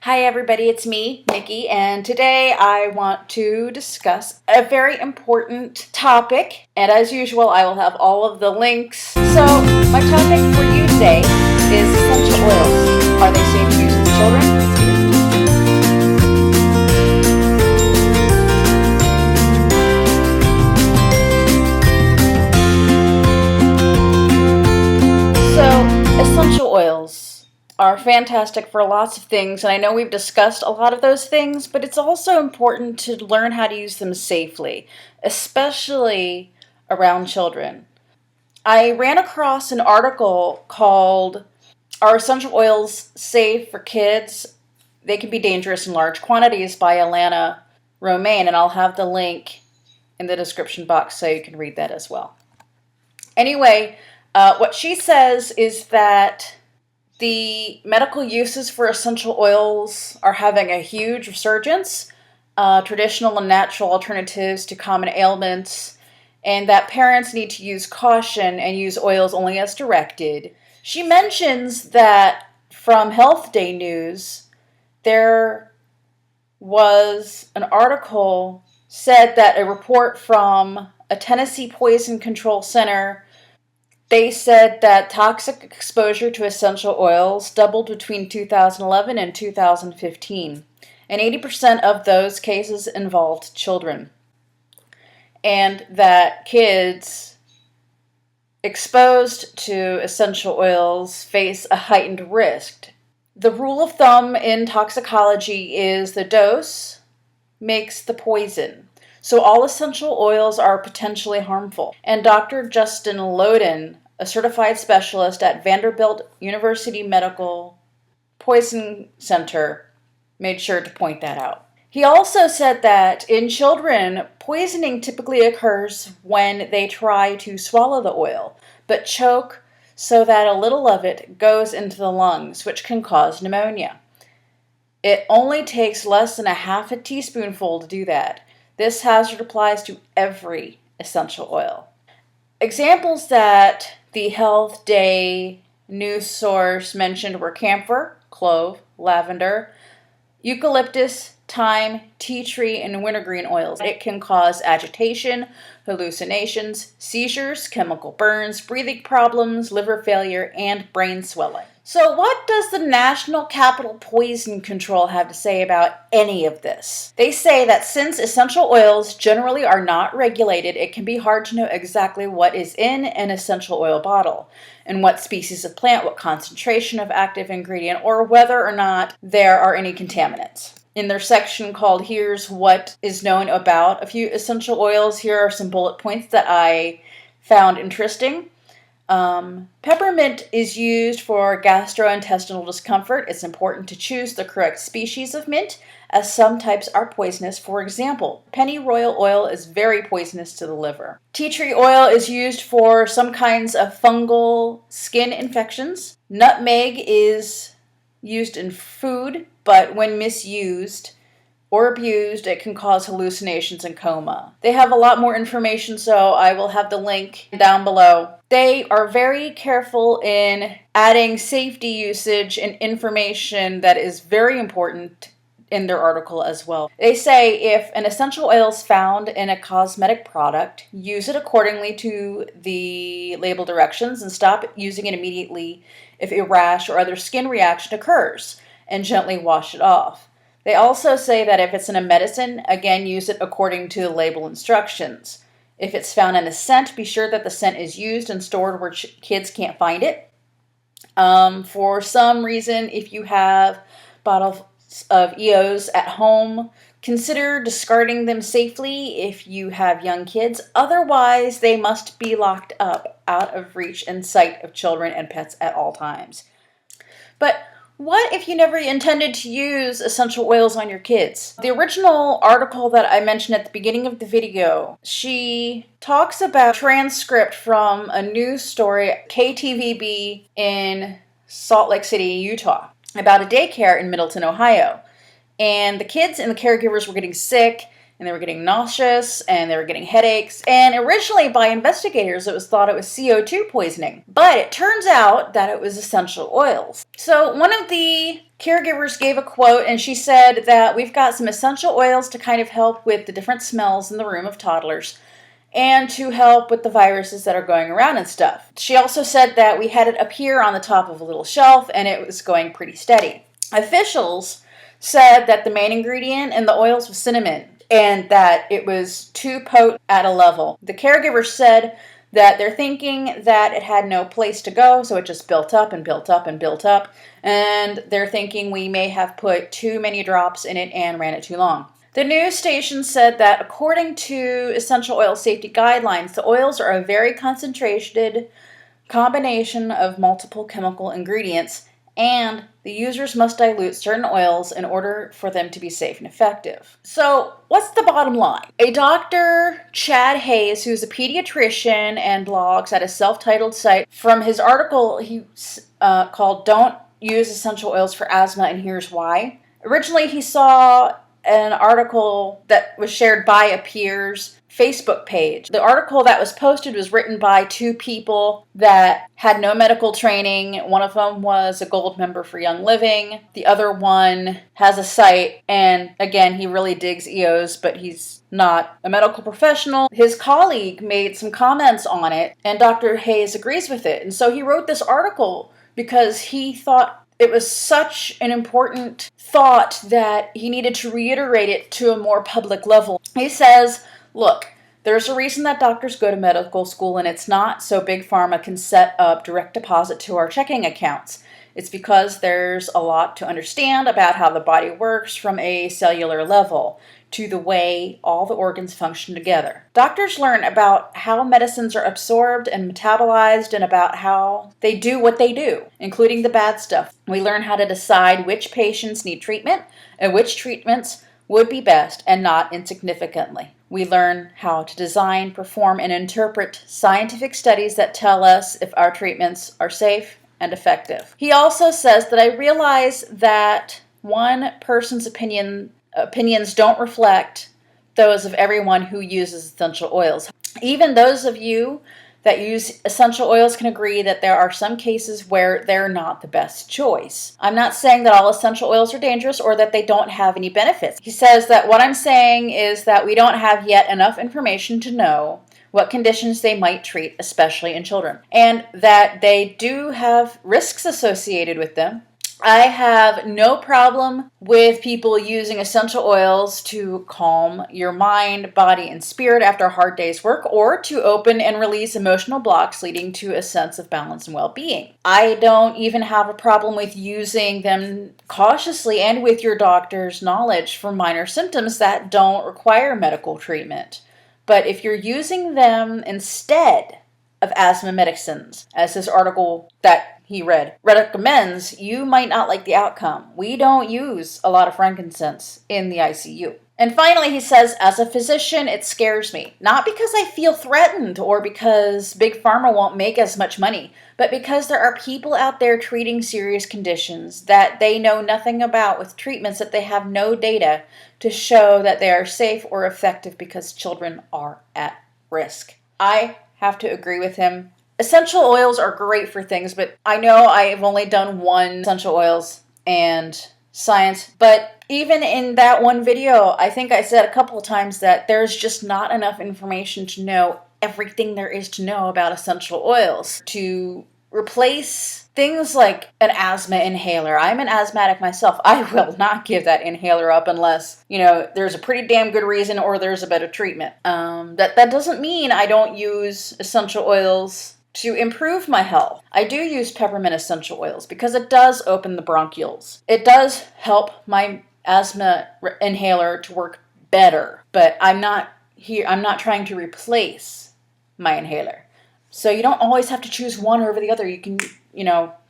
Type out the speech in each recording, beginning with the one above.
Hi everybody, it's me, Nikki, and today I want to discuss a very important topic, and as usual I will have all of the links. So my topic for you today is essential oils. Are they safe to use with children? So essential oils are fantastic for lots of things, and I know we've discussed a lot of those things, but it's also important to learn how to use them safely, especially around children. I ran across an article called Are Essential Oils Safe for Kids? They Can Be Dangerous in Large Quantities by Alana Romain, and I'll have the link in the description box so you can read that as well. Anyway, what she says is that the medical uses for essential oils are having a huge resurgence, traditional and natural alternatives to common ailments, and that parents need to use caution and use oils only as directed. She mentions that from Health Day News, there was an article said that a report from a Tennessee Poison Control Center, they said that toxic exposure to essential oils doubled between 2011 and 2015, and 80% of those cases involved children, and that kids exposed to essential oils face a heightened risk. The rule of thumb in toxicology is the dose makes the poison. So all essential oils are potentially harmful. And Dr. Justin Loden, a certified specialist at Vanderbilt University Medical Poison Center, made sure to point that out. He also said that in children, poisoning typically occurs when they try to swallow the oil, but choke so that a little of it goes into the lungs, which can cause pneumonia. It only takes less than a half a teaspoonful to do that. This hazard applies to every essential oil. Examples that the Health Day news source mentioned were camphor, clove, lavender, eucalyptus, thyme, tea tree, and wintergreen oils. It can cause agitation, hallucinations, seizures, chemical burns, breathing problems, liver failure, and brain swelling. So what does the National Capital Poison Control have to say about any of this? They say that since essential oils generally are not regulated, it can be hard to know exactly what is in an essential oil bottle, and what species of plant, what concentration of active ingredient, or whether or not there are any contaminants. In their section called Here's What Is Known About a Few Essential Oils, here are some bullet points that I found interesting. Peppermint is used for gastrointestinal discomfort. It's important to choose the correct species of mint, as some types are poisonous. For example, pennyroyal oil is very poisonous to the liver. Tea tree oil is used for some kinds of fungal skin infections. Nutmeg is used in food, but when misused or abused, it can cause hallucinations and coma. They have a lot more information, so I will have the link down below. They are very careful in adding safety usage and information that is very important in their article as well. They say if an essential oil is found in a cosmetic product, use it accordingly to the label directions and stop using it immediately if a rash or other skin reaction occurs, and gently wash it off. They also say that if it's in a medicine, again, use it according to the label instructions. If it's found in a scent, be sure that the scent is used and stored where kids can't find it. For some reason, if you have bottles of EOs at home, consider discarding them safely if you have young kids. Otherwise, they must be locked up out of reach and sight of children and pets at all times. But what if you never intended to use essential oils on your kids? The original article that I mentioned at the beginning of the video, she talks about a transcript from a news story, KTVB in Salt Lake City, Utah, about a daycare in Middleton, Ohio. And the kids and the caregivers were getting sick, and they were getting nauseous, and they were getting headaches. And originally, by investigators, it was thought it was CO2 poisoning. But it turns out that it was essential oils. So one of the caregivers gave a quote, and she said that we've got some essential oils to kind of help with the different smells in the room of toddlers and to help with the viruses that are going around and stuff. She also said that we had it up here on the top of a little shelf, and it was going pretty steady. Officials said that the main ingredient in the oils was cinnamon, and that it was too potent at a level. The caregiver said that they're thinking that it had no place to go, so it just built up and built up and built up, and they're thinking we may have put too many drops in it and ran it too long. The news station said that according to essential oil safety guidelines, the oils are a very concentrated combination of multiple chemical ingredients, and the users must dilute certain oils in order for them to be safe and effective. So, what's the bottom line? A Dr. Chad Hayes, who's a pediatrician and blogs at a self-titled site, from his article he called Don't Use Essential Oils for Asthma and Here's Why. Originally, he saw an article that was shared by a peer's Facebook page. The article that was posted was written by two people that had no medical training. One of them was a gold member for Young Living. The other one has a site, and again, he really digs EOs, but he's not a medical professional. His colleague made some comments on it, and Dr. Hayes agrees with it. And so he wrote this article because he thought it was such an important thought that he needed to reiterate it to a more public level. He says, look, there's a reason that doctors go to medical school, and it's not so Big Pharma can set up direct deposit to our checking accounts. It's because there's a lot to understand about how the body works from a cellular level to the way all the organs function together. Doctors learn about how medicines are absorbed and metabolized and about how they do what they do, including the bad stuff. We learn how to decide which patients need treatment and which treatments would be best and not insignificantly. We learn how to design, perform, and interpret scientific studies that tell us if our treatments are safe and effective. He also says that I realize that one person's opinions don't reflect those of everyone who uses essential oils. Even those of you that use essential oils can agree that there are some cases where they're not the best choice. I'm not saying that all essential oils are dangerous or that they don't have any benefits. He says that what I'm saying is that we don't have yet enough information to know what conditions they might treat, especially in children, and that they do have risks associated with them. I have no problem with people using essential oils to calm your mind, body, and spirit after a hard day's work, or to open and release emotional blocks leading to a sense of balance and well-being. I don't even have a problem with using them cautiously and with your doctor's knowledge for minor symptoms that don't require medical treatment. But if you're using them instead of asthma medicines, as this article that he read recommends, you might not like the outcome. We don't use a lot of frankincense in the ICU. And finally, he says, as a physician, it scares me. Not because I feel threatened or because Big Pharma won't make as much money, but because there are people out there treating serious conditions that they know nothing about with treatments that they have no data to show that they are safe or effective because children are at risk. I have to agree with him. Essential oils are great for things, but I know I've only done one essential oils and science, but even in that one video, I think I said a couple of times that there's just not enough information to know everything there is to know about essential oils. To replace things like an asthma inhaler. I'm an asthmatic myself. I will not give that inhaler up unless, there's a pretty damn good reason or there's a better treatment. That doesn't mean I don't use essential oils to improve my health. I do use peppermint essential oils because it does open the bronchioles. It does help my asthma inhaler to work better, but I'm not trying to replace my inhaler. So you don't always have to choose one over the other. You can,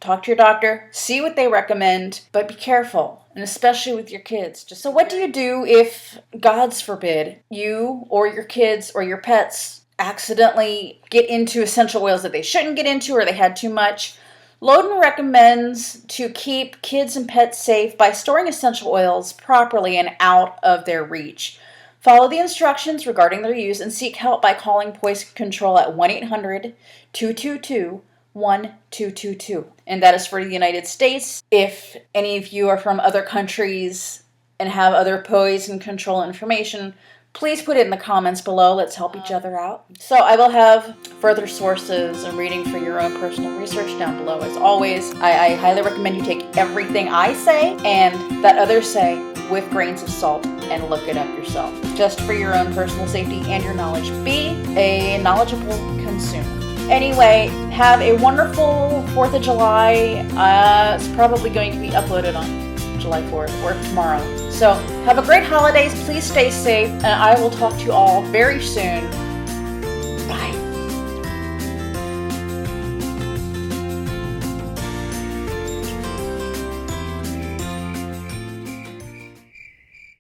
talk to your doctor, see what they recommend, but be careful, and especially with your kids. So what do you do if, God forbid, you or your kids or your pets accidentally get into essential oils that they shouldn't get into or they had too much? Loden recommends to keep kids and pets safe by storing essential oils properly and out of their reach. Follow the instructions regarding their use and seek help by calling poison control at 1-800-222-1222. And that is for the United States. If any of you are from other countries and have other poison control information, please put it in the comments below. Let's help each other out. So I will have further sources and reading for your own personal research down below. As always, I highly recommend you take everything I say and that others say with grains of salt and look it up yourself. Just for your own personal safety and your knowledge. Be a knowledgeable consumer. Anyway, have a wonderful 4th of July. It's probably going to be uploaded on July 4th or tomorrow. So have a great holidays. Please stay safe, and I will talk to you all very soon.